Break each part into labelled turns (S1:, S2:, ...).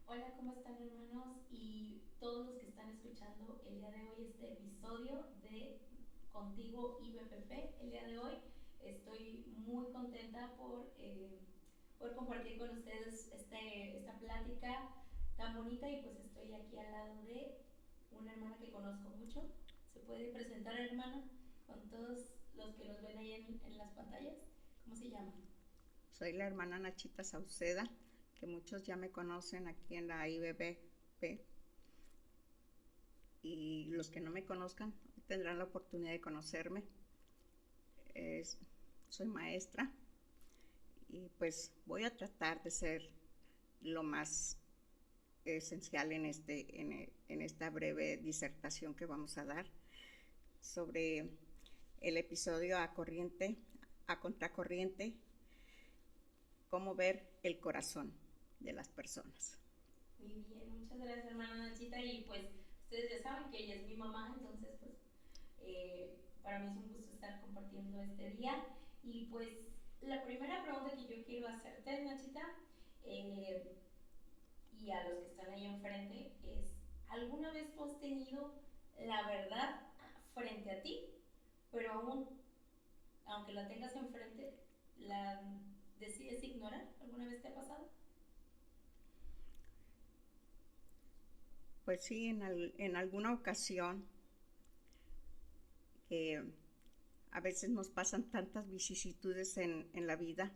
S1: Hola, ¿cómo están hermanos? Y todos los que están escuchando el día de hoy este episodio de Contigo IBPP. El día de hoy estoy muy contenta por compartir con ustedes esta plática tan bonita y pues estoy aquí al lado de una hermana que conozco mucho. ¿Se puede presentar, hermana, con todos los que nos ven ahí en las pantallas? ¿Cómo se llama?
S2: Soy la hermana Nachita Sauceda, que muchos ya me conocen aquí en la IBBP, y los que no me conozcan tendrán la oportunidad de conocerme. Soy maestra y pues voy a tratar de ser lo más esencial en esta breve disertación que vamos a dar sobre el episodio a contracorriente, cómo ver el corazón de las personas.
S1: Muy bien, muchas gracias hermana Nachita y pues ustedes ya saben que ella es mi mamá, entonces pues para mí es un gusto estar compartiendo este día y pues la primera pregunta que yo quiero hacerte Nachita eh, y a los que están ahí enfrente es, ¿alguna vez tú has tenido la verdad frente a ti, pero aún, aunque la tengas enfrente, la decides ignorar? ¿Alguna vez te ha pasado?
S2: Pues sí, en alguna ocasión que a veces nos pasan tantas vicisitudes en la vida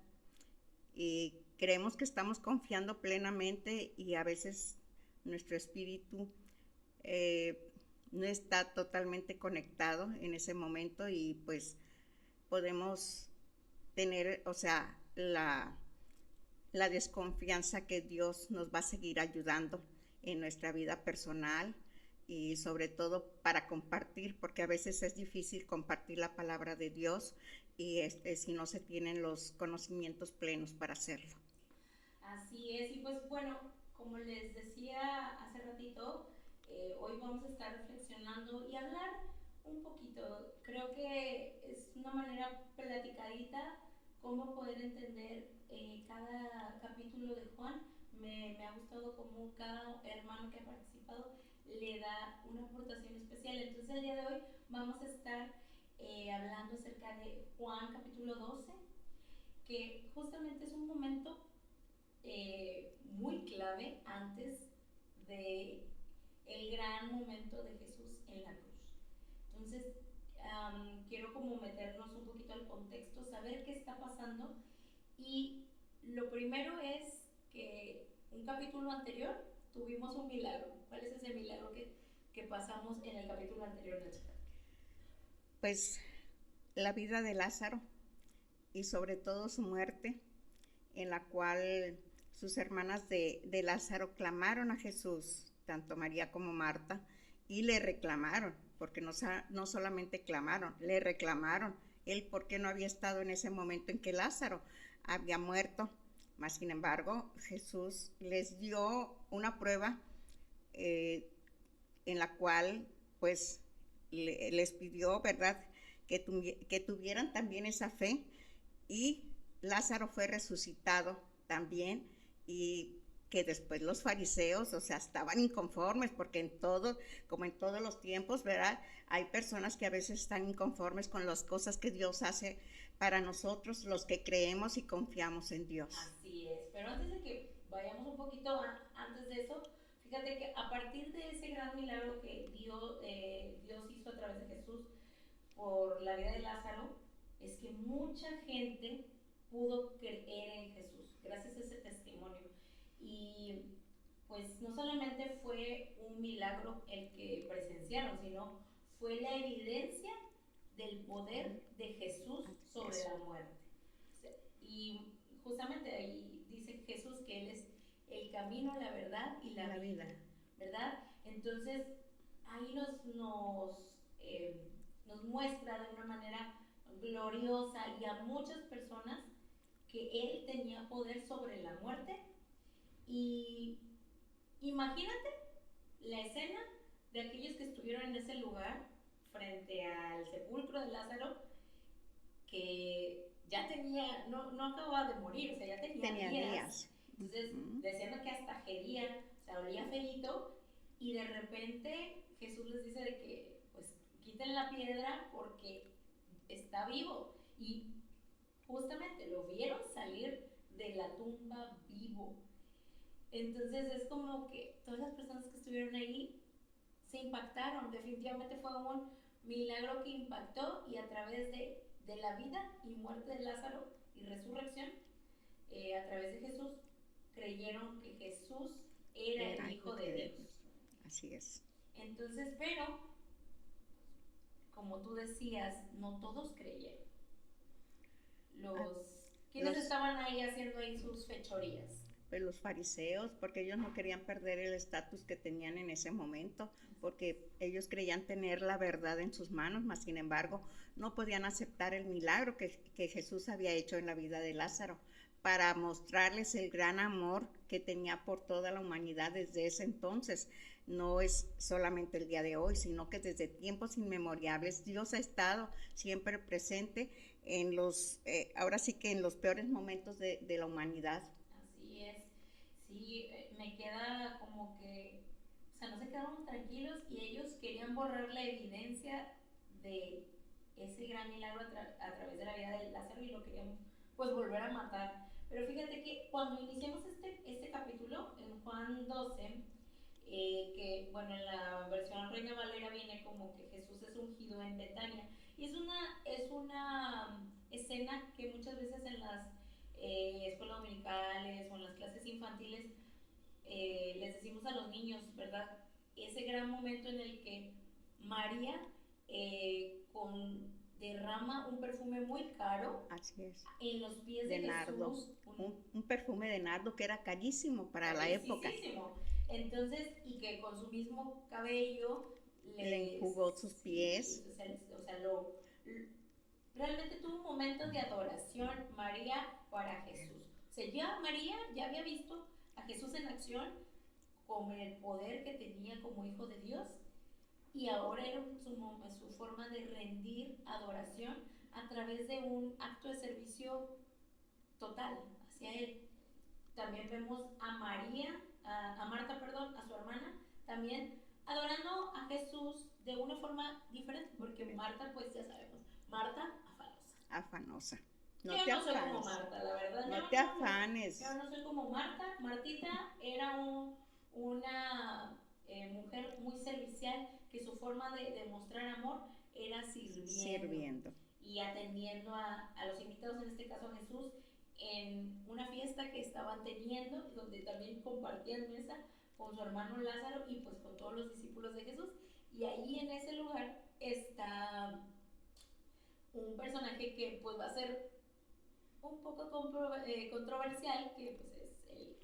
S2: y creemos que estamos confiando plenamente y a veces nuestro espíritu eh, no está totalmente conectado en ese momento y pues podemos tener, o sea, la desconfianza que Dios nos va a seguir ayudando en nuestra vida personal y sobre todo para compartir, porque a veces es difícil compartir la palabra de Dios y si no se tienen los conocimientos plenos para hacerlo.
S1: Así es, y pues bueno, como les decía hace ratito, hoy vamos a estar reflexionando y hablar un poquito. Creo que es una manera platicadita cómo poder entender cada capítulo de Juan. Me ha gustado cómo cada hermano que ha participado le da una aportación especial. Entonces el día de hoy vamos a estar hablando acerca de Juan capítulo 12, que justamente es un momento muy clave antes de el gran momento de Jesús en la cruz. Entonces, quiero como meternos un poquito al contexto, saber qué está pasando y lo primero es que un capítulo anterior tuvimos un milagro. ¿Cuál es ese milagro que pasamos en el capítulo anterior, Nachita?
S2: Pues la vida de Lázaro y sobre todo su muerte, en la cual sus hermanas de Lázaro clamaron a Jesús, tanto María como Marta, y le reclamaron, porque no solamente clamaron, le reclamaron él por qué no había estado en ese momento en que Lázaro había muerto. Mas, sin embargo, Jesús les dio una prueba eh, en la cual pues les pidió, ¿verdad?, que tuvieran también esa fe, y Lázaro fue resucitado también, y que después los fariseos, o sea, estaban inconformes, porque como en todos los tiempos, ¿verdad?, hay personas que a veces están inconformes con las cosas que Dios hace para nosotros, los que creemos y confiamos en Dios.
S1: Así es, pero antes de que vayamos un poquito antes de eso, fíjate que a partir de ese gran milagro que Dios hizo a través de Jesús por la vida de Lázaro, es que mucha gente pudo creer en Jesús gracias a ese testimonio. Y pues no solamente fue un milagro el que presenciaron, sino fue la evidencia del poder de Jesús sobre la muerte. Y justamente ahí dice Jesús que Él es el camino, la verdad y la vida, ¿verdad? Entonces ahí nos muestra de una manera gloriosa y a muchas personas que Él tenía poder sobre la muerte. Y imagínate la escena de aquellos que estuvieron en ese lugar frente al sepulcro de Lázaro, que ya tenía, no acababa de morir, o sea, ya tenía días. Entonces, decían que hasta gería, o sea, olía feíto, y de repente Jesús les dice de que, pues, quiten la piedra porque está vivo. Y justamente lo vieron salir de la tumba vivo. Entonces es como que todas las personas que estuvieron ahí se impactaron. Definitivamente fue un milagro que impactó, y a través de la vida y muerte de Lázaro y resurrección, a través de Jesús, creyeron que Jesús era el Hijo de Dios.
S2: Así es.
S1: Entonces, pero, como tú decías, no todos creyeron. ¿Quiénes estaban ahí haciendo ahí sus fechorías?
S2: Pues los fariseos, porque ellos no querían perder el estatus que tenían en ese momento, porque ellos creían tener la verdad en sus manos, mas sin embargo no podían aceptar el milagro que Jesús había hecho en la vida de Lázaro, para mostrarles el gran amor que tenía por toda la humanidad desde ese entonces. No es solamente el día de hoy, sino que desde tiempos inmemorables Dios ha estado siempre presente en ahora sí que en los peores momentos de la humanidad.
S1: Así es, sí, me queda como que, o sea, no se quedaron tranquilos, y ellos querían borrar la evidencia de ese gran milagro a través de la vida de Lázaro, y lo querían pues volver a matar. Pero fíjate que cuando iniciamos este capítulo, en Juan 12, que bueno, en la versión Reina Valera viene como que Jesús es ungido en Betania, y es una escena que muchas veces en las escuelas dominicales o en las clases infantiles les decimos a los niños, ¿verdad? Ese gran momento en el que María derrama un perfume muy caro.
S2: Así es.
S1: En los pies de
S2: nardo,
S1: Jesús.
S2: Un perfume de nardo que era carísimo para la época.
S1: Entonces, y que con su mismo cabello
S2: le enjugó sus pies.
S1: O sea, realmente tuvo un momento de adoración María para Jesús. O sea, ya María ya había visto a Jesús en acción con el poder que tenía como Hijo de Dios, y ahora era su forma de rendir adoración a través de un acto de servicio total hacia Él. También vemos a Marta, a su hermana, también adorando a Jesús de una forma diferente, porque Marta, pues ya sabemos, Marta
S2: afanosa.
S1: No yo no soy como Marta, la verdad.
S2: No te afanes.
S1: Yo no soy como Marta. Martita era una mujer muy servicial, que su forma de demostrar amor era sirviendo. Y atendiendo a los invitados, en este caso a Jesús, en una fiesta que estaban teniendo, donde también compartían mesa con su hermano Lázaro y pues con todos los discípulos de Jesús. Y ahí en ese lugar está un personaje que pues va a ser un poco controversial, que pues es el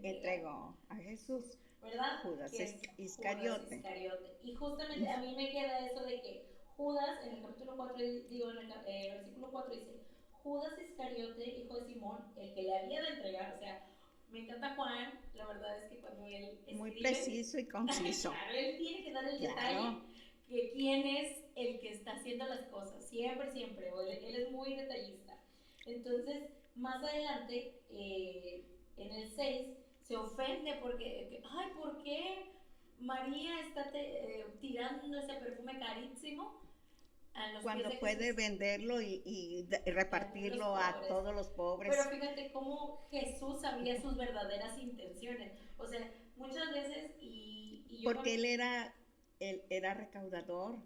S1: que
S2: entregó a Jesús,
S1: ¿verdad?
S2: Judas Iscariote.
S1: Y justamente a mí me queda eso de que Judas, en el capítulo 4, digo, en el versículo 4 dice: Judas Iscariote, hijo de Simón, el que le había de entregar. O sea, me encanta Juan, la verdad es que cuando él escribe,
S2: muy preciso y conciso.
S1: Claro, él tiene que dar el detalle, que quién es el que está haciendo las cosas, siempre, él es muy detallista. Entonces, más adelante, en el 6, se ofende porque, ay, ¿por qué María está tirando ese perfume carísimo a los
S2: cuando
S1: pies de
S2: puede
S1: Jesús?
S2: Venderlo y repartirlo a todos los pobres?
S1: Pero fíjate cómo Jesús sabía sus verdaderas intenciones. O sea, muchas veces, y yo
S2: porque él era recaudador.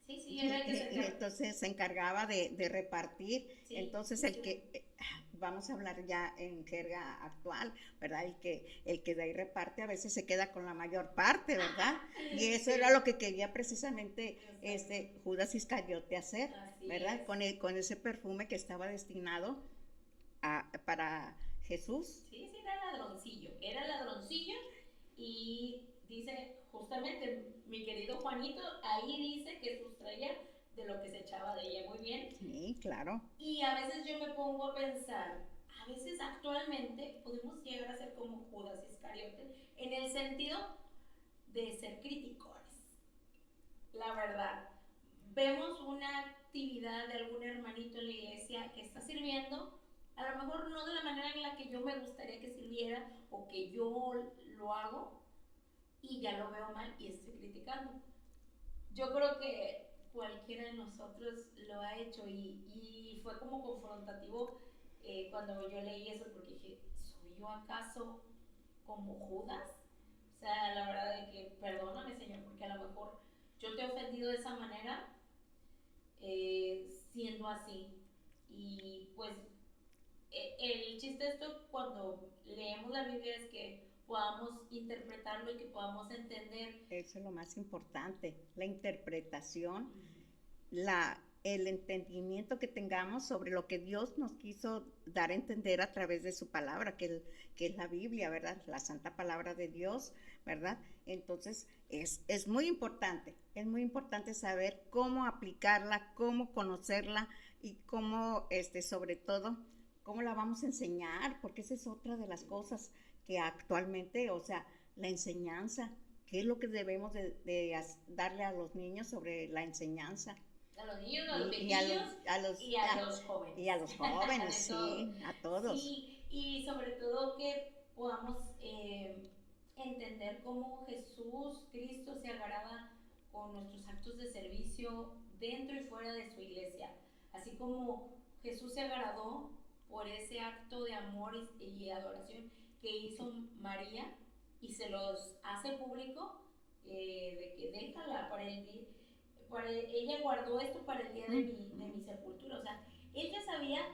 S1: Sí, era el que se encargaba.
S2: Entonces se encargaba de repartir. Sí, entonces el que, vamos a hablar ya en jerga actual, ¿verdad? El que de ahí reparte a veces se queda con la mayor parte, ¿verdad? Y eso era lo que quería precisamente Judas Iscariote hacer, ¿verdad? Con ese perfume que estaba destinado para Jesús.
S1: Sí, era ladroncillo, y dice justamente mi querido Juanito, ahí dice que sustraía de lo que se echaba de ella, muy bien.
S2: Sí, claro.
S1: Y a veces yo me pongo a pensar, a veces actualmente podemos llegar a ser como Judas Iscariote, en el sentido de ser criticones. La verdad, vemos una actividad de algún hermanito en la iglesia que está sirviendo, a lo mejor no de la manera en la que yo me gustaría que sirviera o que yo lo hago, y ya lo veo mal y estoy criticando. Yo creo que cualquiera de nosotros lo ha hecho y fue como confrontativo cuando yo leí eso, porque dije, ¿soy yo acaso como Judas? O sea, la verdad de que, perdóname Señor, porque a lo mejor yo te he ofendido de esa manera, siendo así. Y pues el chiste de esto cuando leemos la Biblia es que podamos interpretarlo y que podamos entender.
S2: Eso es lo más importante, la interpretación,
S1: Uh-huh.
S2: el entendimiento que tengamos sobre lo que Dios nos quiso dar a entender a través de su palabra, que es la Biblia, ¿verdad? La santa palabra de Dios, ¿verdad? Entonces es muy importante saber cómo aplicarla, cómo conocerla y cómo, sobre todo, cómo la vamos a enseñar, porque esa es otra de las cosas que actualmente, o sea, la enseñanza, qué es lo que debemos de darle a los niños sobre la enseñanza.
S1: A los niños, a los pequeños y a los jóvenes.
S2: Y a los jóvenes, sí, a todos.
S1: Sí, y sobre todo que podamos entender cómo Jesús, Cristo, se agrada con nuestros actos de servicio dentro y fuera de su iglesia. Así como Jesús se agradó por ese acto de amor y adoración que hizo María y se los hace público, de que déjala para ella guardó esto para el día de mi sepultura. O sea, ella sabía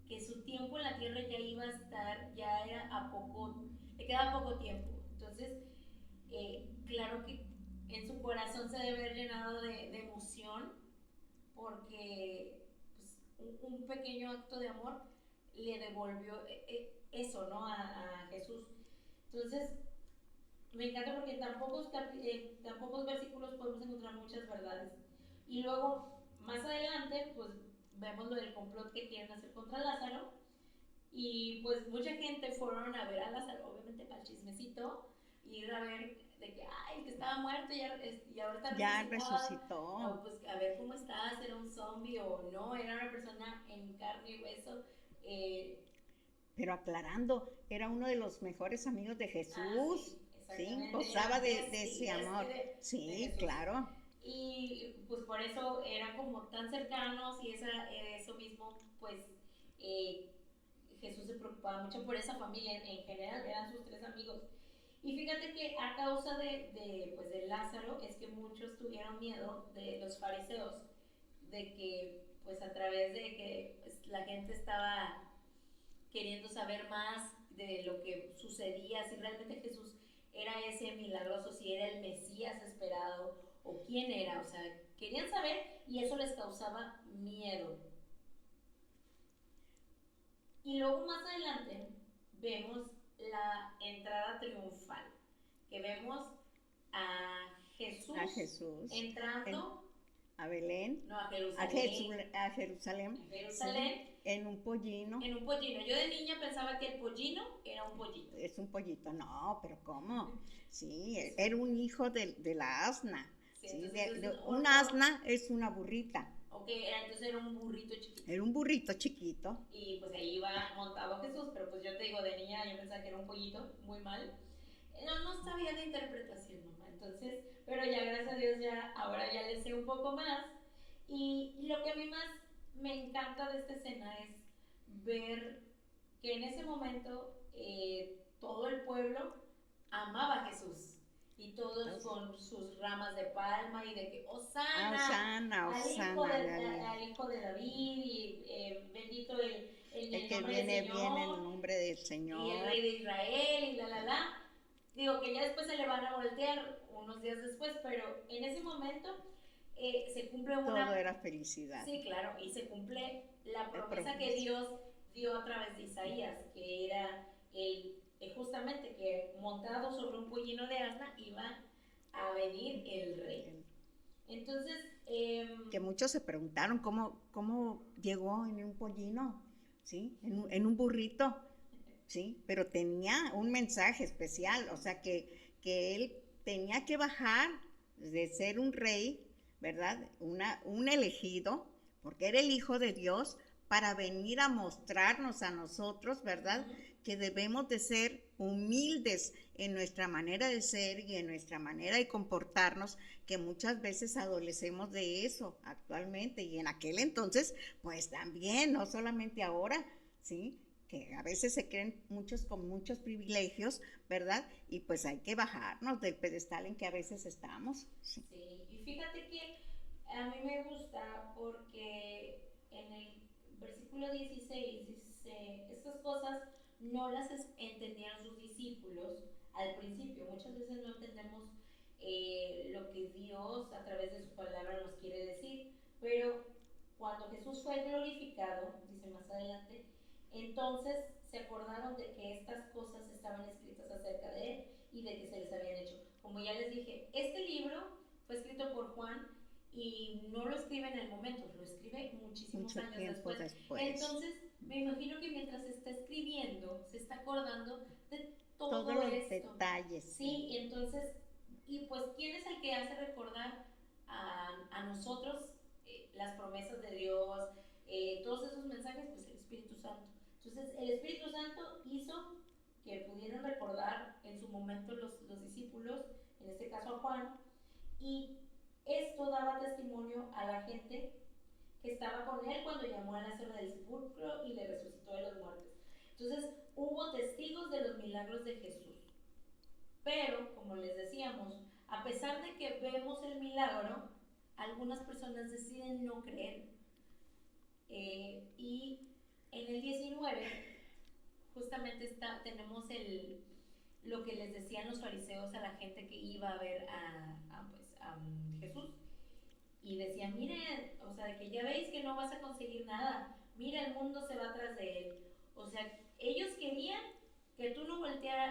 S1: que su tiempo en la tierra ya iba a estar, ya era le quedaba poco tiempo. Entonces, claro que en su corazón se debe haber llenado de emoción porque pues, un pequeño acto de amor le devolvió eso, ¿no? A Jesús. Entonces, me encanta porque tan pocos versículos podemos encontrar muchas verdades. Y luego, más adelante, pues vemos lo del complot que quieren hacer contra Lázaro. Y pues mucha gente fueron a ver a Lázaro, obviamente para el chismecito, y ir a ver de que, ay, el que estaba muerto y ahora está
S2: ya
S1: resucitado. No, pues a ver cómo estaba, si era un zombie o no, era una persona en carne y hueso.
S2: Pero aclarando, era uno de los mejores amigos de Jesús. Sí, gozaba de ese amor. Sí, claro.
S1: Y pues por eso eran como tan cercanos y eso mismo, pues Jesús se preocupaba mucho por esa familia en general, eran sus tres amigos. Y fíjate que a causa pues de Lázaro es que muchos tuvieron miedo de los fariseos, de que pues a través de que pues, la gente estaba queriendo saber más de lo que sucedía, si realmente Jesús era ese milagroso, si era el Mesías esperado o quién era, o sea, querían saber y eso les causaba miedo. Y luego más adelante vemos la entrada triunfal, que vemos a Jesús entrando
S2: a Belén,
S1: no, a Jerusalén,
S2: a Jerusalén, sí, en un pollino.
S1: En un pollino. Yo de niña pensaba que el pollino era un pollito.
S2: Es un pollito, no, pero ¿cómo? Sí, era un hijo de la asna. Sí, un asna es una burrita.
S1: Ok, entonces era un burrito chiquito.
S2: Era un burrito chiquito.
S1: Y pues ahí iba montado Jesús, pero pues yo te digo, de niña yo pensaba que era un pollito, muy mal. No sabía de interpretación, mamá. Entonces, pero ya gracias a Dios ahora ya le sé un poco más. Y lo que a mí más me encanta de esta escena es ver que en ese momento todo el pueblo amaba a Jesús. Y todos con sus ramas de palma y de que Osana, al hijo de David, y bendito el
S2: que
S1: nombre
S2: viene
S1: del Señor,
S2: bien el nombre del Señor.
S1: Y el rey de Israel, y Digo que ya después se le van a voltear unos días después, pero en ese momento se cumple
S2: todo era felicidad.
S1: Sí, claro, y se cumple la promesa que Dios dio a través de Isaías, que era justamente que montado sobre un pollino de asna iba a venir el rey. Entonces,
S2: que muchos se preguntaron cómo llegó en un pollino, ¿sí? En un burrito, ¿sí? Pero tenía un mensaje especial, o sea que él tenía que bajar de ser un rey, ¿verdad? Un elegido, porque era el Hijo de Dios, para venir a mostrarnos a nosotros, ¿verdad? Que debemos de ser humildes en nuestra manera de ser y en nuestra manera de comportarnos, que muchas veces adolecemos de eso actualmente y en aquel entonces, pues también, no solamente ahora, ¿sí? Que a veces se creen muchos con muchos privilegios, ¿verdad? Y pues hay que bajarnos del pedestal en que a veces estamos.
S1: Sí, y fíjate que a mí me gusta porque en el versículo 16 dice, estas cosas no las entendían sus discípulos al principio. Muchas veces no entendemos lo que Dios a través de su palabra nos quiere decir, pero cuando Jesús fue glorificado, dice más adelante, entonces se acordaron de que estas cosas estaban escritas acerca de él y de que se les habían hecho. Como ya les dije, este libro fue escrito por Juan y no lo escribe en el momento, lo escribe muchísimos
S2: Mucho
S1: años
S2: tiempo
S1: después.
S2: después.
S1: Entonces, me imagino que mientras está escribiendo, se está acordando de
S2: Todos
S1: todo
S2: los
S1: esto.
S2: detalles.
S1: Sí, entonces, y pues, ¿quién es el que hace recordar a nosotros las promesas de Dios, todos esos mensajes? Pues el Espíritu Santo. Entonces, el Espíritu Santo hizo que pudieran recordar en su momento los discípulos, en este caso a Juan, y esto daba testimonio a la gente que estaba con él cuando llamó a Lázaro del sepulcro y le resucitó de los muertos. Entonces hubo testigos de los milagros de Jesús. Pero, como les decíamos, a pesar de que vemos el milagro, algunas personas deciden no creer. Y en el 19, justamente tenemos lo que les decían los fariseos a la gente que iba a ver a Jesús. Y decían, miren, o sea, de que ya veis que no vas a conseguir nada, mira, el mundo se va tras de él. O sea, ellos querían que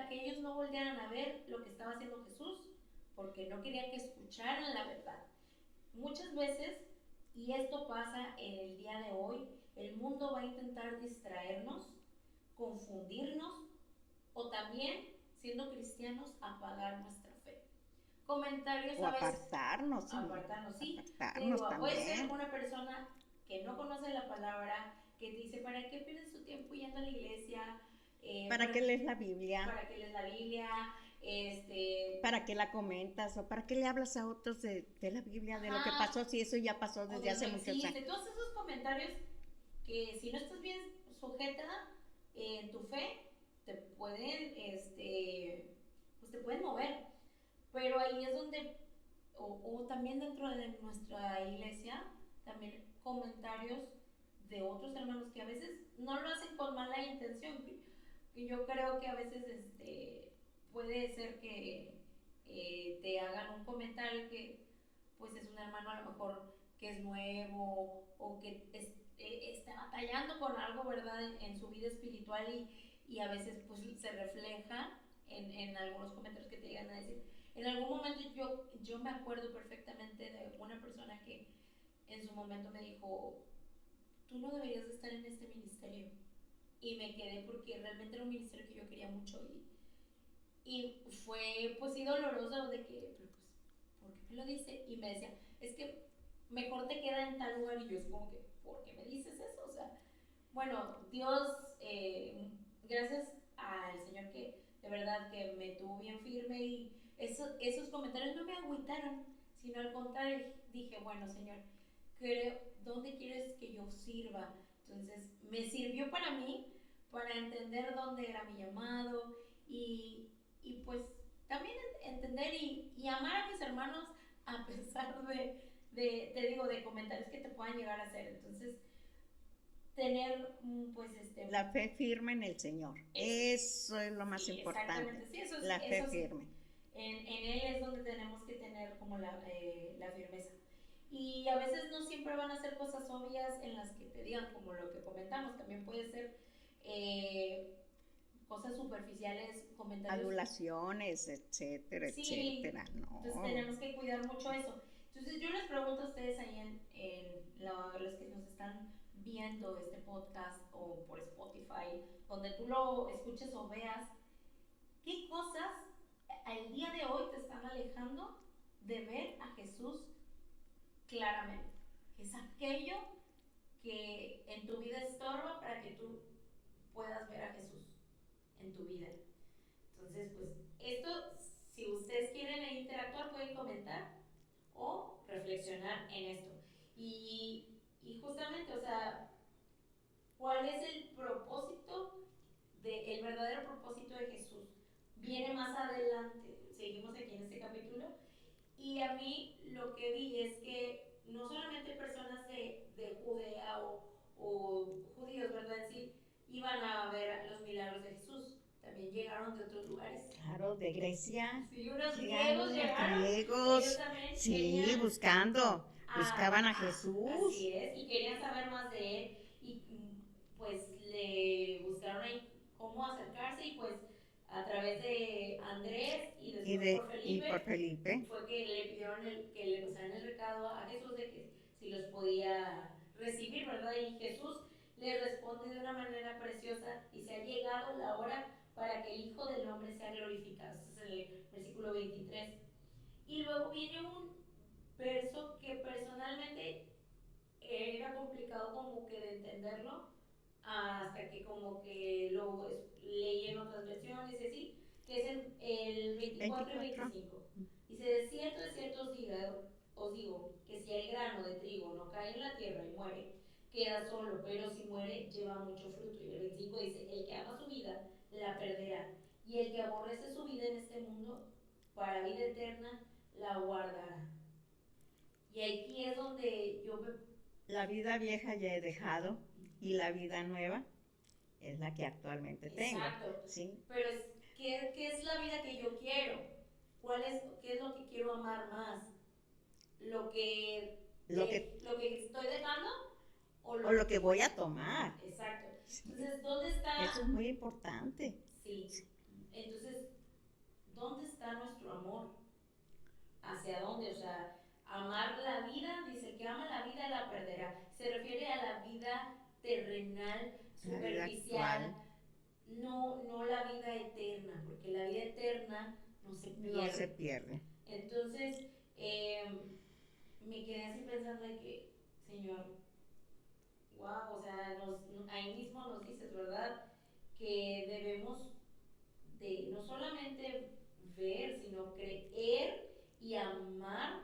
S1: que ellos no voltearan a ver lo que estaba haciendo Jesús, porque no querían que escucharan la verdad. Muchas veces, y esto pasa en el día de hoy, el mundo va a intentar distraernos, confundirnos, o también, siendo cristianos, apagar nuestra fe. Comentarios
S2: O
S1: a veces.
S2: apartarnos.
S1: Apartarnos, sí. Te
S2: Apartarnos
S1: digo, puede ser
S2: también.
S1: una persona que no conoce la palabra, que te dice, ¿para qué pierdes tu tiempo yendo a la iglesia?
S2: ¿Para qué lees la Biblia?
S1: ¿Para qué lees la Biblia?
S2: ¿Para qué la comentas? ¿O para qué le hablas a otros de la Biblia, de lo que pasó, si eso ya pasó desde hace muchos años?
S1: Todos esos comentarios que si no estás bien sujeta en tu fe, te pueden, pues te pueden mover. Pero ahí es donde, o también dentro de nuestra iglesia, también comentarios de otros hermanos que a veces no lo hacen con mala intención. Que yo creo que a veces puede ser que te hagan un comentario que pues es un hermano a lo mejor que es nuevo o que está batallando con algo, ¿verdad? En su vida espiritual y a veces pues se refleja en algunos comentarios que te llegan a decir. En algún momento yo me acuerdo perfectamente de una persona que en su momento me dijo, tú no deberías de estar en este ministerio. Y me quedé porque realmente era un ministerio que yo quería mucho y fue pues sí doloroso de que, pero pues, ¿por qué me lo dice? Y me decía, es que mejor te queda en tal lugar y yo es como que, ¿por qué me dices eso? O sea, bueno, Dios, gracias al Señor que de verdad que me tuvo bien firme y esos comentarios no me agüitaron, sino al contrario, dije, bueno, Señor, ¿dónde quieres que yo sirva? Entonces, me sirvió para mí, para entender dónde era mi llamado y pues también entender y amar a mis hermanos a pesar te digo, de comentarios que te puedan llegar a hacer. Entonces, tener, pues,
S2: La fe firme en el Señor. Eso es lo más
S1: sí,
S2: importante.
S1: exactamente, sí,
S2: La fe firme.
S1: En Él es donde tenemos que tener como la firmeza. Y a veces no siempre van a ser cosas obvias en las que te digan, como lo que comentamos, también puede ser cosas superficiales, comentarios.
S2: Adulaciones, etcétera,
S1: Sí,
S2: etcétera. No.
S1: entonces tenemos que cuidar mucho eso. Entonces yo les pregunto a ustedes ahí los que nos están viendo este podcast o por Spotify, donde tú lo escuches o veas, ¿qué cosas al día de hoy te están alejando de ver a Jesús claramente? Es aquello que en tu vida estorba para que tú puedas ver a Jesús en tu vida. Entonces, pues esto, si ustedes quieren interactuar, pueden comentar o reflexionar en esto. Y justamente, o sea, ¿cuál es el propósito, el verdadero propósito de Jesús? Viene más adelante, seguimos aquí en este capítulo, y a mí lo que vi es que no solamente personas de Judea o judíos, ¿verdad? En sí, iban a ver los milagros de Jesús. También llegaron de otros lugares.
S2: Claro, de Grecia.
S1: Sí, unos
S2: Llegaron
S1: griegos
S2: los
S1: llegaron. Ellos
S2: griegos.
S1: también
S2: Sí,
S1: querían
S2: buscaban a
S1: así
S2: Jesús.
S1: es, y querían saber más de él. Y pues le buscaron ahí cómo acercarse y pues a través de Andrés y después por
S2: Y por
S1: Felipe
S2: Felipe.
S1: fue que le pidieron que le pasaran el recado a Jesús de que si los podía recibir, ¿verdad? Y Jesús le responde de una manera preciosa: y se ha llegado la hora para que el Hijo del Hombre sea glorificado. Este es el versículo 23. Y luego viene un verso que personalmente era complicado como que de entenderlo, hasta que como que lo leí en otras versiones y así, que es el 24 y 25. Dice: de cierto os digo que si el grano de trigo no cae en la tierra y muere, queda solo, pero si muere lleva mucho fruto. Y el 25 dice: el que ama su vida la perderá, y el que aborrece su vida en este mundo para vida eterna la guardará. Y aquí es donde yo me...
S2: La vida vieja ya he dejado y la vida nueva es la que actualmente tengo.
S1: Exacto.
S2: ¿Sí?
S1: Pero ¿qué es la vida que yo quiero? ¿Qué es lo que quiero amar más? ¿Lo que,
S2: Lo que,
S1: lo que estoy dejando
S2: o lo que voy a tomar?
S1: Exacto.
S2: Sí.
S1: Entonces, ¿dónde está?
S2: Eso es muy importante.
S1: Sí. Entonces, ¿dónde está nuestro amor? ¿Hacia dónde? O sea, amar la vida, dice: el que ama la vida la perderá. Se refiere a la vida terrenal, superficial, no la vida eterna, porque la vida eterna no se pierde.
S2: No se pierde.
S1: Entonces, me quedé así pensando de que, Señor, wow, o sea, ahí mismo nos dices, ¿verdad? Que debemos de no solamente ver, sino creer y amar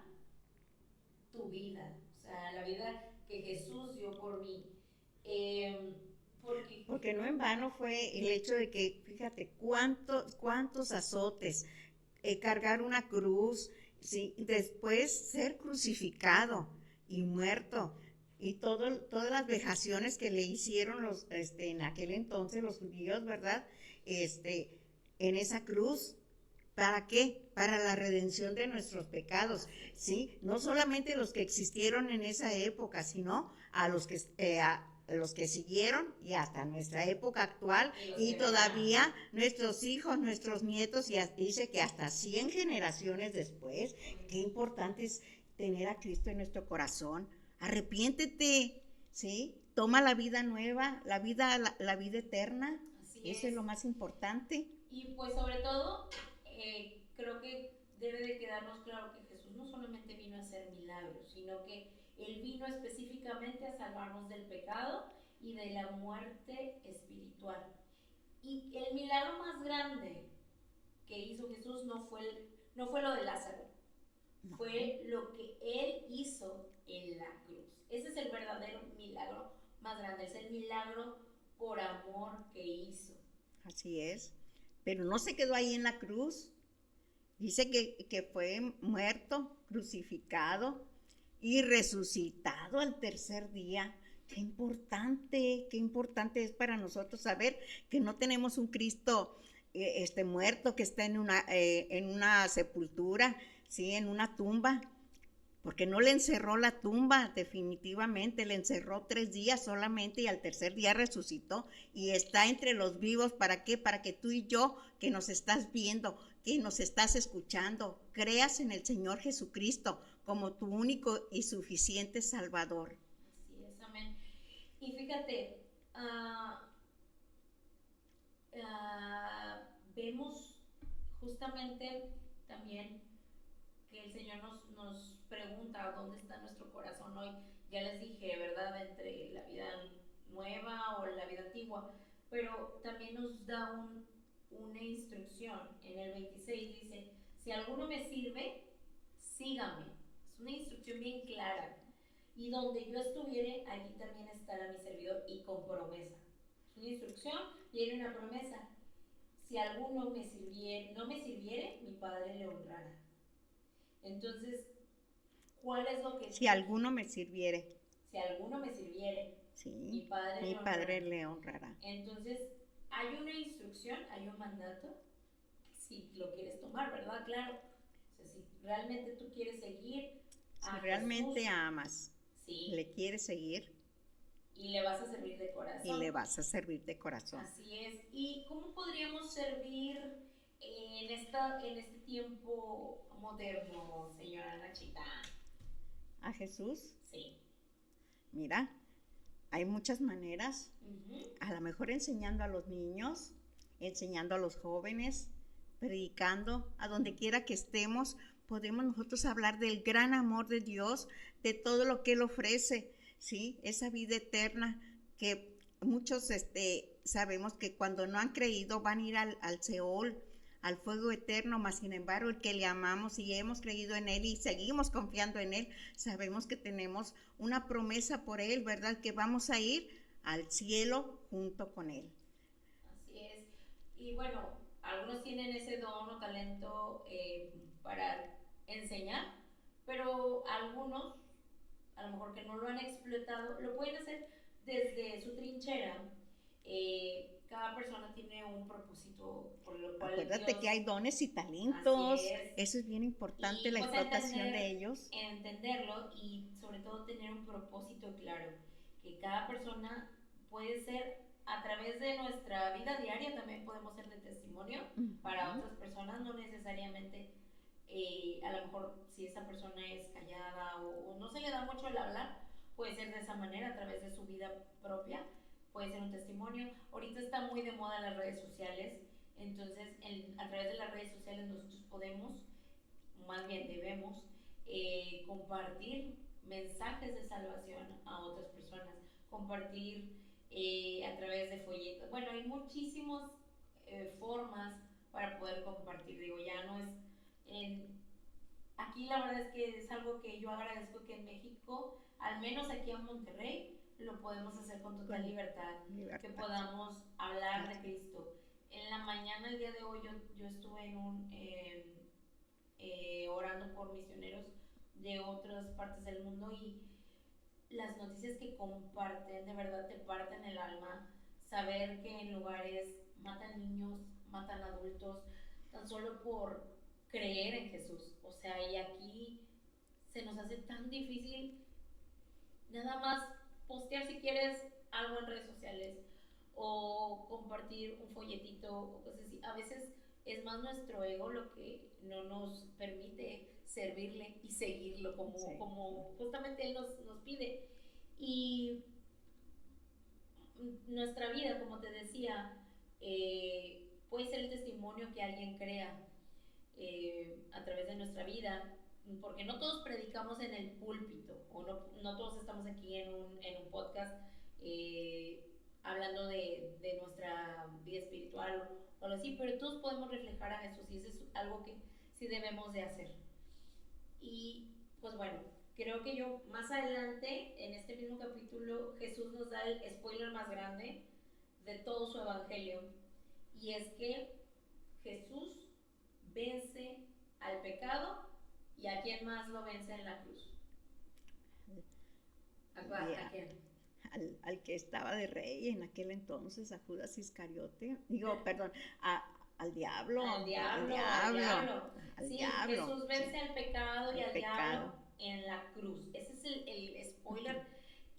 S1: tu vida, o sea, la vida que Jesús dio por mí.
S2: Porque no en vano fue el hecho de que, fíjate, cuántos azotes, cargar una cruz, ¿sí? Después ser crucificado y muerto, y todas las vejaciones que le hicieron en aquel entonces los judíos, ¿verdad? En esa cruz. ¿Para qué? Para la redención de nuestros pecados, ¿sí? No solamente los que existieron en esa época, sino a los que siguieron y hasta nuestra época actual, y todavía nuestros hijos, nuestros nietos, y dice que hasta 100 generaciones después. Qué importante es tener a Cristo en nuestro corazón. Arrepiéntete, ¿sí? Toma la vida nueva, la vida eterna. Eso es lo más importante.
S1: Y pues sobre todo, creo que debe de quedarnos claro que Jesús no solamente vino a hacer milagros, sino que Él vino específicamente a salvarnos del pecado y de la muerte espiritual. Y el milagro más grande que hizo Jesús no fue lo de Lázaro, no. Fue lo que Él hizo en la cruz. Ese es el verdadero milagro más grande, es el milagro por amor que hizo.
S2: Así es, pero no se quedó ahí en la cruz. Dice que fue muerto, crucificado y resucitado al tercer día. Qué importante es para nosotros saber que no tenemos un Cristo muerto que está en una sepultura, ¿sí? En una tumba, porque no le encerró la tumba definitivamente, le encerró 3 días solamente y al tercer día resucitó y está entre los vivos. ¿Para qué? Para que tú y yo, que nos estás viendo, que nos estás escuchando, creas en el Señor Jesucristo como tu único y suficiente Salvador.
S1: Así es, amén. Y fíjate, vemos justamente también que el Señor nos pregunta dónde está nuestro corazón hoy. Ya les dije, ¿verdad? Entre la vida nueva o la vida antigua, pero también nos da una instrucción. En el 26 dice, si alguno me sirve, sígame. Es una instrucción bien clara. Y donde yo estuviere, allí también estará mi servidor, y con promesa. Es una instrucción y hay una promesa. Si alguno no me sirviere, mi Padre le honrará. Entonces, ¿cuál es lo que...
S2: Si alguno me sirviere.
S1: Si alguno me sirviere,
S2: sí,
S1: mi Padre
S2: le honrará.
S1: Entonces, hay una instrucción, hay un mandato, si lo quieres tomar, ¿verdad? Claro. O sea, si realmente tú quieres seguir
S2: a si realmente Jesús, amas,
S1: sí,
S2: le quieres seguir.
S1: Y le vas a servir de corazón.
S2: Y le vas a servir de corazón.
S1: Así es. ¿Y cómo podríamos servir en este tiempo moderno, señora Nachita?
S2: ¿A Jesús?
S1: Sí.
S2: Mira, hay muchas maneras. A lo mejor enseñando a los niños, enseñando a los jóvenes, predicando, a donde quiera que estemos, podemos nosotros hablar del gran amor de Dios, de todo lo que Él ofrece, ¿sí? Esa vida eterna que muchos sabemos que cuando no han creído van a ir al Seol, al fuego eterno, mas sin embargo el que le amamos y hemos creído en Él y seguimos confiando en Él, sabemos que tenemos una promesa por Él, ¿verdad? Que vamos a ir al cielo junto con Él.
S1: Así es. Y bueno, algunos tienen ese don o talento para enseñar, pero algunos, a lo mejor que no lo han explotado, lo pueden hacer desde su trinchera. Cada persona tiene un propósito por lo cual
S2: acuérdate Dios, que hay dones y talentos, eso es bien importante, y la explotación de ellos.
S1: Entenderlo y sobre todo tener un propósito claro, que cada persona puede ser, a través de nuestra vida diaria también podemos ser de testimonio para otras personas, no necesariamente a lo mejor si esa persona es callada o no se le da mucho el hablar, puede ser de esa manera, a través de su vida propia, puede ser un testimonio. Ahorita está muy de moda las redes sociales, entonces a través de las redes sociales nosotros podemos, más bien debemos, compartir mensajes de salvación a otras personas, compartir a través de folletos. Bueno, hay muchísimas formas para poder compartir. Digo, ya no es... aquí la verdad es que es algo que yo agradezco que en México, al menos aquí en Monterrey, lo podemos hacer con total libertad, que podamos hablar de Cristo. En la mañana, el día de hoy, yo estuve orando por misioneros de otras partes del mundo y las noticias que comparten de verdad te parten el alma. Saber que en lugares matan niños, matan adultos, tan solo por creer en Jesús. O sea, y aquí se nos hace tan difícil nada más postear si quieres algo en redes sociales o compartir un folletito o cosas así. A veces es más nuestro ego lo que no nos permite servirle y seguirlo como justamente Él nos pide. Y nuestra vida, como te decía, puede ser el testimonio que alguien crea a través de nuestra vida, porque no todos predicamos en el púlpito, o no todos estamos aquí en un podcast hablando de nuestra vida espiritual o algo así, pero todos podemos reflejar a Jesús y eso es algo que sí debemos de hacer. Y pues bueno, creo que yo más adelante en este mismo capítulo Jesús nos da el spoiler más grande de todo su evangelio, y es que Jesús vence al pecado. ¿Y a quién más lo vence en la cruz? ¿A quién?
S2: Al que estaba de rey en aquel entonces, a Judas Iscariote. Perdón, al diablo.
S1: Al diablo. Sí, Jesús vence al pecado y al diablo en la cruz. Ese es el spoiler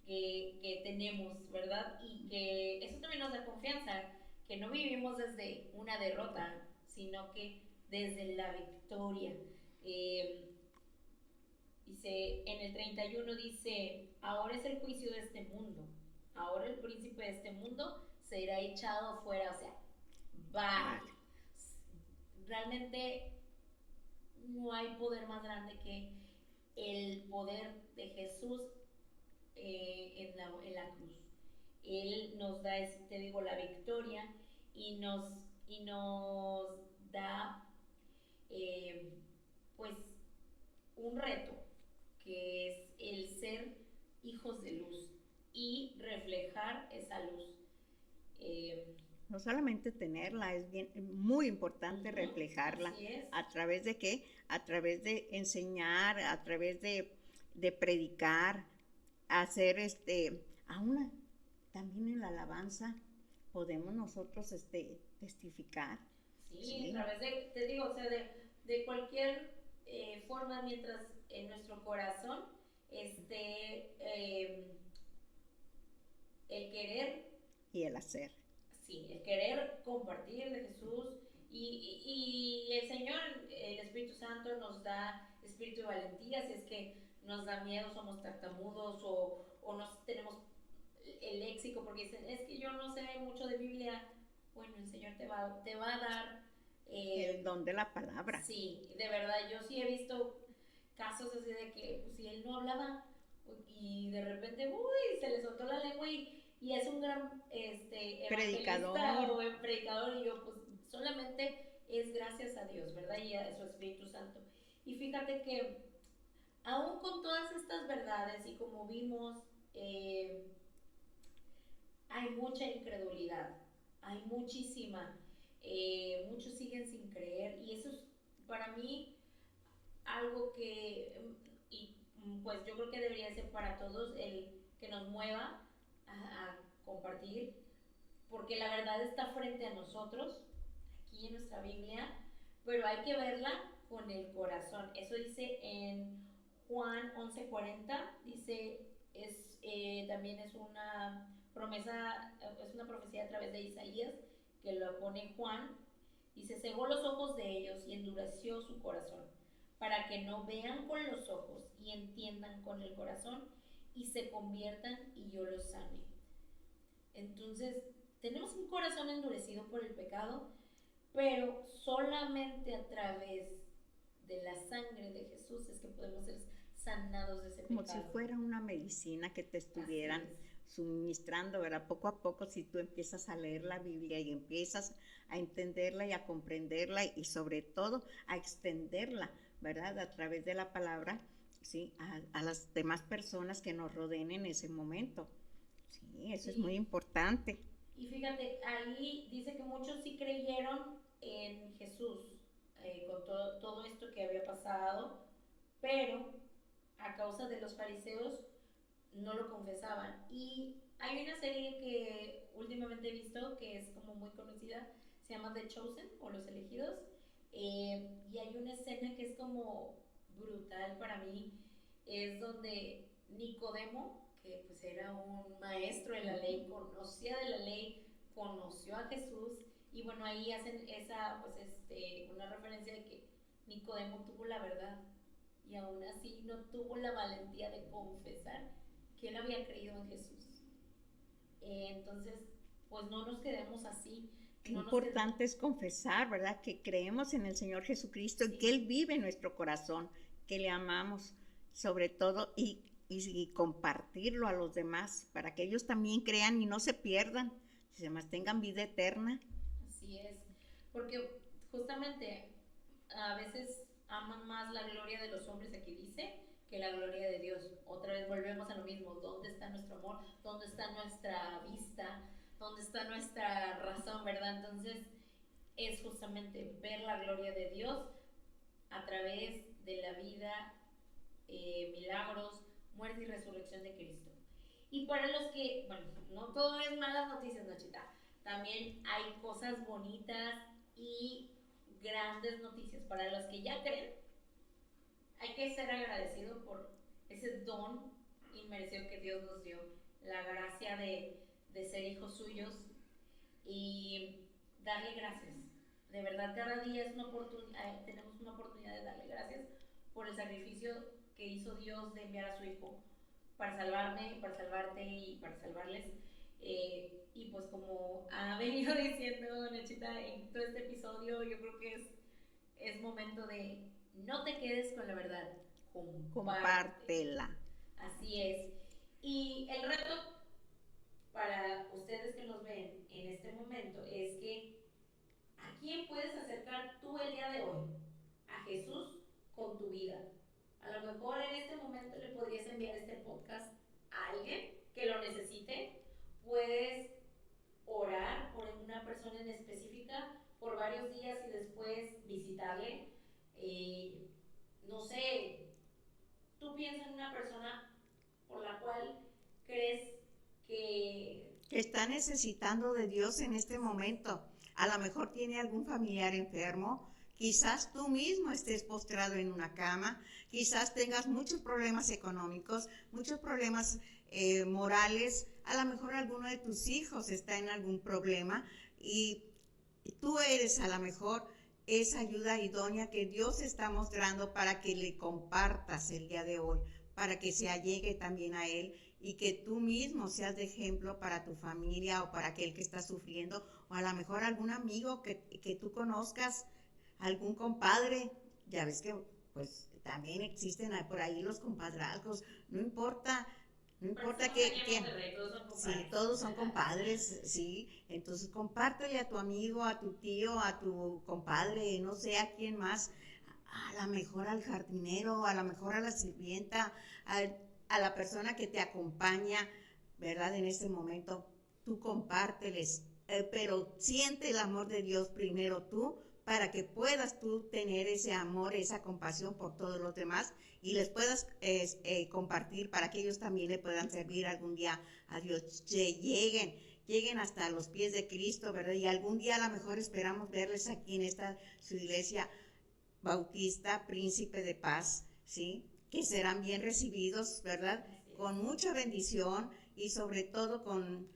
S1: que tenemos, ¿verdad? Y que eso también nos da confianza, que no vivimos desde una derrota, sino que desde la victoria. Dice, en el 31 dice, ahora es el juicio de este mundo. Ahora el príncipe de este mundo será echado fuera. O sea,
S2: Vale.
S1: bye. Realmente no hay poder más grande que el poder de Jesús en la cruz. Él nos da, te digo, la victoria y nos da eh, pues un reto que es el ser hijos de luz y reflejar esa luz.
S2: No solamente tenerla, es bien, muy importante reflejarla.
S1: Así es.
S2: ¿A través de qué? A través de enseñar, a través de predicar, hacer aún también en la alabanza podemos nosotros testificar.
S1: Sí, a través de, te digo, o sea, de cualquier forma, mientras en nuestro corazón esté el querer.
S2: Y el hacer.
S1: Sí, el querer compartir de Jesús y el Señor, el Espíritu Santo nos da espíritu de valentía, si es que nos da miedo, somos tartamudos o no tenemos el léxico porque dicen, es que yo no sé mucho de Biblia. Bueno, el Señor te va a dar
S2: el don de la palabra.
S1: Sí, de verdad, yo sí he visto casos así de que pues, si él no hablaba y de repente, uy, se le soltó la lengua y es un gran
S2: predicador
S1: o predicador y yo pues solamente es gracias a Dios, ¿verdad? Y a su Espíritu Santo. Y fíjate que aún con todas estas verdades y como vimos, hay mucha incredulidad, hay muchísima, muchos siguen sin creer y eso es para mí algo que, y pues yo creo que debería ser para todos el que nos mueva a compartir, porque la verdad está frente a nosotros, aquí en nuestra Biblia, pero hay que verla con el corazón. Eso dice en Juan 11:40, dice, también es una promesa, es una profecía a través de Isaías, que lo pone Juan, dice, cegó los ojos de ellos y endureció su corazón, para que no vean con los ojos y entiendan con el corazón y se conviertan y yo los sane. Entonces, tenemos un corazón endurecido por el pecado, pero solamente a través de la sangre de Jesús es que podemos ser sanados de ese
S2: como
S1: pecado.
S2: Si fuera una medicina que te estuvieran suministrando, ¿verdad? Poco a poco, si tú empiezas a leer la Biblia y empiezas a entenderla y a comprenderla y sobre todo a extenderla, ¿verdad? A través de la palabra, ¿sí? A las demás personas que nos rodeen en ese momento. Sí, eso es muy importante.
S1: Y fíjate, ahí dice que muchos sí creyeron en Jesús con todo esto que había pasado, pero a causa de los fariseos no lo confesaban. Y hay una serie que últimamente he visto que es como muy conocida, se llama The Chosen o Los Elegidos, y hay una escena que es como brutal para mí, es donde Nicodemo, que pues era un maestro de la ley, conocía de la ley, conoció a Jesús, y bueno, ahí hacen esa, pues una referencia de que Nicodemo tuvo la verdad, y aún así no tuvo la valentía de confesar que él había creído en Jesús. Entonces, pues no nos quedemos así.
S2: Qué importante es confesar, ¿verdad? Que creemos en el Señor Jesucristo y que Él vive en nuestro corazón, que le amamos sobre todo y compartirlo a los demás para que ellos también crean y no se pierdan, si además tengan vida eterna.
S1: Así es, porque justamente a veces aman más la gloria de los hombres, aquí dice, que la gloria de Dios. Otra vez volvemos a lo mismo, ¿dónde está nuestro amor? ¿Dónde está nuestra vista? ¿Dónde está nuestra razón, verdad? Entonces es justamente ver la gloria de Dios a través de la vida, milagros, muerte y resurrección de Cristo. Y para los que, bueno, no todo es malas noticias, Nachita, también hay cosas bonitas y grandes noticias. Para los que ya creen, hay que ser agradecido por ese don inmerecido que Dios nos dio, la gracia de ser hijos suyos y darle gracias. De verdad, cada día es una oportunidad, tenemos una oportunidad de darle gracias por el sacrificio que hizo Dios de enviar a su Hijo para salvarme, para salvarte y para salvarles. Y pues como ha venido diciendo Nachita en todo este episodio, yo creo que es momento de no te quedes con la verdad, comparte.
S2: Compártela.
S1: Así es. Y el reto para ustedes que nos ven en este momento es que ¿a quién puedes acercar tú el día de hoy? A Jesús con tu vida. A lo mejor en este momento le podrías enviar este podcast a alguien que lo necesite. Puedes orar por una persona en específica por varios días y después visitarle. No sé, tú piensas en una persona por la cual crees
S2: que está necesitando de Dios en este momento. A lo mejor tiene algún familiar enfermo, quizás tú mismo estés postrado en una cama, quizás tengas muchos problemas económicos, muchos problemas morales, a lo mejor alguno de tus hijos está en algún problema y tú eres a lo mejor esa ayuda idónea que Dios está mostrando para que le compartas el día de hoy, para que se allegue también a Él y que tú mismo seas de ejemplo para tu familia o para aquel que está sufriendo, o a lo mejor algún amigo que tú conozcas, algún compadre. Ya ves que pues también existen por ahí los compadrazgos, no importa. No importa sí, todos son compadres, sí. Entonces compártele a tu amigo, a tu tío, a tu compadre, no sé a quién más, a lo mejor al jardinero, a lo mejor a la sirvienta, a la persona que te acompaña, ¿verdad? En este momento, tú compárteles, pero siente el amor de Dios primero tú, para que puedas tú tener ese amor, esa compasión por todos los demás y les puedas compartir para que ellos también le puedan servir algún día a Dios, lleguen hasta los pies de Cristo, ¿verdad? Y algún día a lo mejor esperamos verles aquí en esta su iglesia bautista, Príncipe de Paz, ¿sí? Que serán bien recibidos, ¿verdad? Con mucha bendición y sobre todo con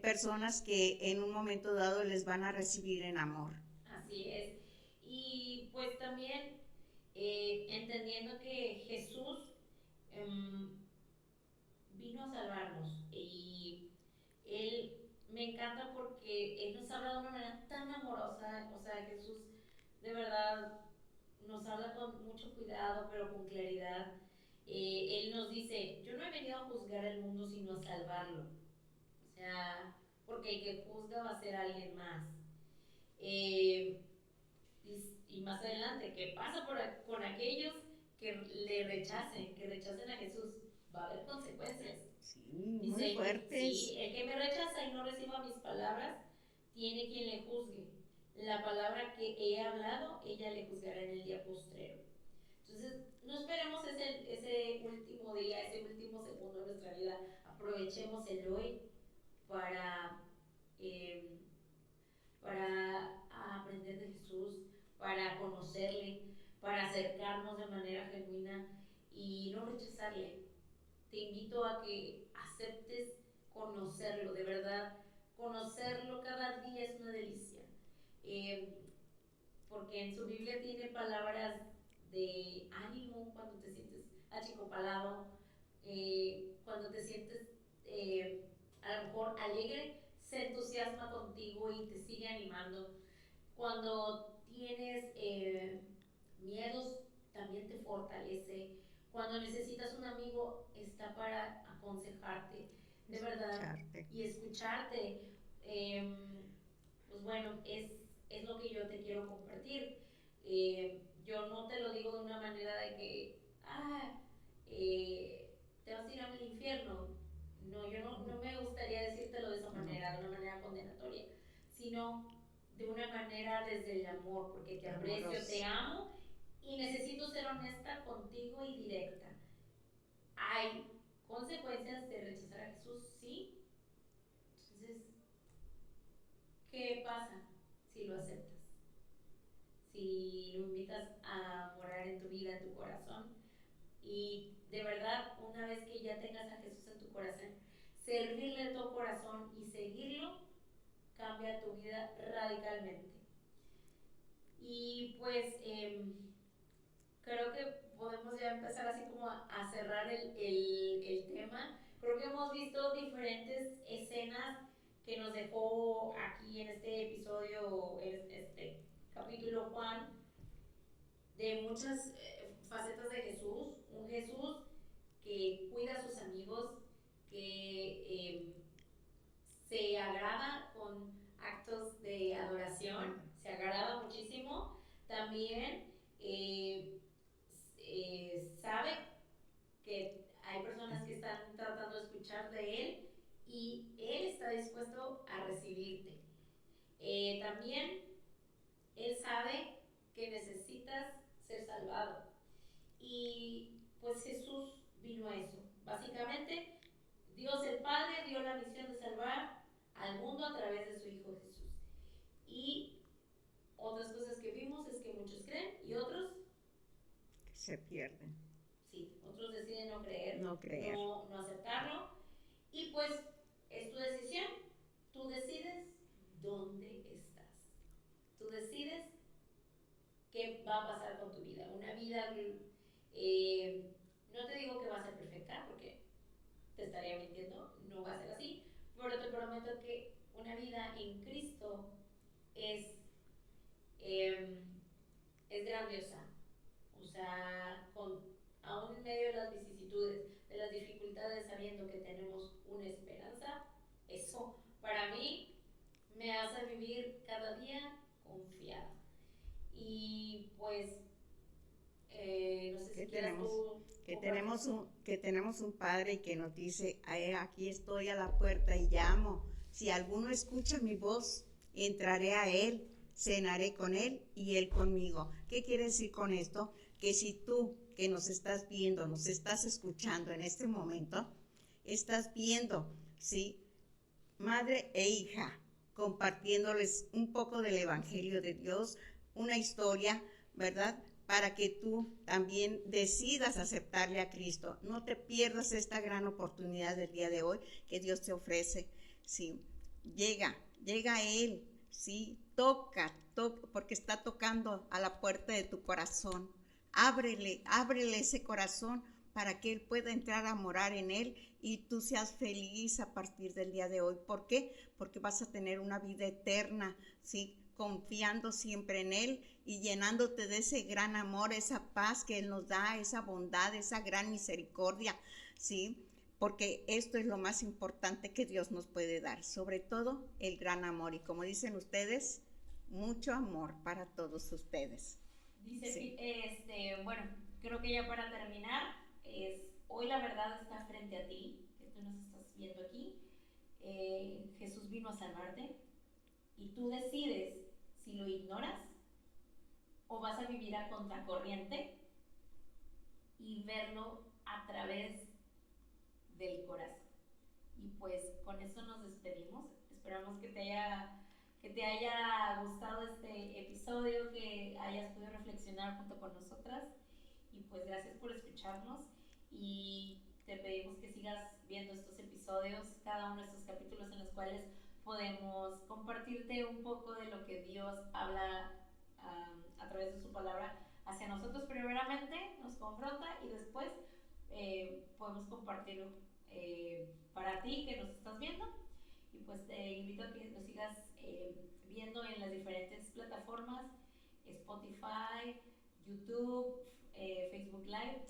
S2: personas que en un momento dado les van a recibir en amor.
S1: Así es. Y pues también entendiendo que Jesús um, vino a salvarnos y Él me encanta porque Él nos habla de una manera tan amorosa, o sea, Jesús de verdad nos habla con mucho cuidado, pero con claridad. Él nos dice, yo no he venido a juzgar el mundo, sino a salvarlo. O sea, porque el que juzga va a ser alguien más. Eh, y más adelante, ¿qué pasa con aquellos que le rechacen, que rechacen a Jesús? Va a haber consecuencias.
S2: Sí,
S1: Dice,
S2: muy fuertes.
S1: sí, el que me rechaza y no reciba mis palabras, tiene quien le juzgue. La palabra que he hablado, ella le juzgará en el día postrero. Entonces, no esperemos ese último día, ese último segundo de nuestra vida. Aprovechemos el hoy para eh, para aprender de Jesús, para conocerle, para acercarnos de manera genuina y no rechazarle. Te invito a que aceptes conocerlo, de verdad, conocerlo cada día es una delicia. Eh, Porque en su Biblia tiene palabras de ánimo cuando te sientes achicopalado, cuando te sientes a lo mejor alegre, se entusiasma contigo y te sigue animando. Cuando tienes miedos, también te fortalece. Cuando necesitas un amigo, está para aconsejarte, de verdad, y escucharte. Eh, pues bueno, es lo que yo te quiero compartir. Yo no te lo digo de una manera de que, te vas a ir al infierno. No, yo no me gustaría decírtelo de esa manera, de una manera condenatoria, sino de una manera desde el amor, porque te aprecio, te amo y necesito ser honesta contigo y directa. Hay consecuencias de rechazar a Jesús, sí. Entonces, ¿qué pasa si lo aceptas? Si lo invitas a morar en tu vida, en tu corazón, y de verdad, una vez que ya tengas a Jesús en tu corazón, servirle a tu corazón y seguirlo, cambia tu vida radicalmente. Y pues creo que podemos ya empezar así como a cerrar el tema. Creo que hemos visto diferentes escenas que nos dejó aquí en este episodio, en este capítulo Juan, de muchas facetas de Jesús. Un Jesús que cuida a sus amigos, que se agrada con actos de adoración, se agrada muchísimo. También sabe que hay personas que están tratando de escuchar de él y él está dispuesto a recibirte. También él sabe que necesitas ser salvado y pues Jesús vino a eso. Básicamente, Dios el Padre dio la misión de salvar al mundo a través de su Hijo Jesús. Y otras cosas que vimos es que muchos creen y otros
S2: se pierden.
S1: Sí, otros deciden no creer,
S2: creer.
S1: No aceptarlo. Y pues es tu decisión. Tú decides dónde estás. Tú decides qué va a pasar con tu vida. Una vida, no te digo que va a ser perfecta, porque te estaría mintiendo, no va a ser así, pero te prometo que una vida en Cristo es, es grandiosa. O sea, aún en medio de las vicisitudes, de las dificultades, sabiendo que tenemos una esperanza, eso para mí me hace vivir cada día confiada. Y pues, no sé si quieras tú
S2: que tenemos un Padre que nos dice, aquí estoy a la puerta y llamo. Si alguno escucha mi voz, entraré a él, cenaré con él y él conmigo. ¿Qué quiere decir con esto? Que si tú que nos estás viendo, nos estás escuchando en este momento, estás viendo, ¿sí? Madre e hija, compartiéndoles un poco del Evangelio de Dios, una historia, ¿verdad?, para que tú también decidas aceptarle a Cristo. No te pierdas esta gran oportunidad del día de hoy que Dios te ofrece. Sí, llega a Él, sí, toca, porque está tocando a la puerta de tu corazón. Ábrele ese corazón para que Él pueda entrar a morar en Él y tú seas feliz a partir del día de hoy. ¿Por qué? Porque vas a tener una vida eterna, ¿sí?, confiando siempre en Él y llenándote de ese gran amor, esa paz que Él nos da, esa bondad, esa gran misericordia, ¿sí? Porque esto es lo más importante que Dios nos puede dar, sobre todo el gran amor. Y como dicen ustedes, mucho amor para todos ustedes.
S1: Dice, sí. Bueno, creo que ya para terminar, hoy la verdad está frente a ti, que tú nos estás viendo aquí. Jesús vino a salvarte y tú decides si lo ignoras o vas a vivir a contracorriente y verlo a través del corazón. Y pues con eso nos despedimos. Esperamos que te haya gustado este episodio, que hayas podido reflexionar junto con nosotras. Y pues gracias por escucharnos y te pedimos que sigas viendo estos episodios, cada uno de estos capítulos en los cuales podemos compartirte un poco de lo que Dios habla a través de su palabra hacia nosotros. Primeramente nos confronta y después podemos compartirlo para ti que nos estás viendo. Y pues te invito a que nos sigas viendo en las diferentes plataformas, Spotify, YouTube, Facebook Live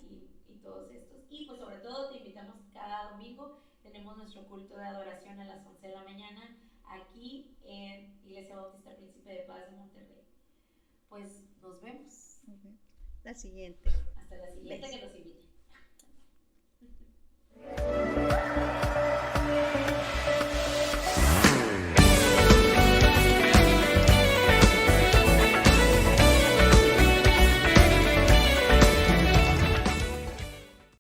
S1: y todos estos. Y pues sobre todo te invitamos cada domingo, tenemos nuestro culto de adoración a las 11 de la mañana aquí en Iglesia Bautista Príncipe de Paz de Monterrey. Pues nos vemos.
S2: La siguiente.
S1: Hasta la siguiente. Besos. Que nos inviten.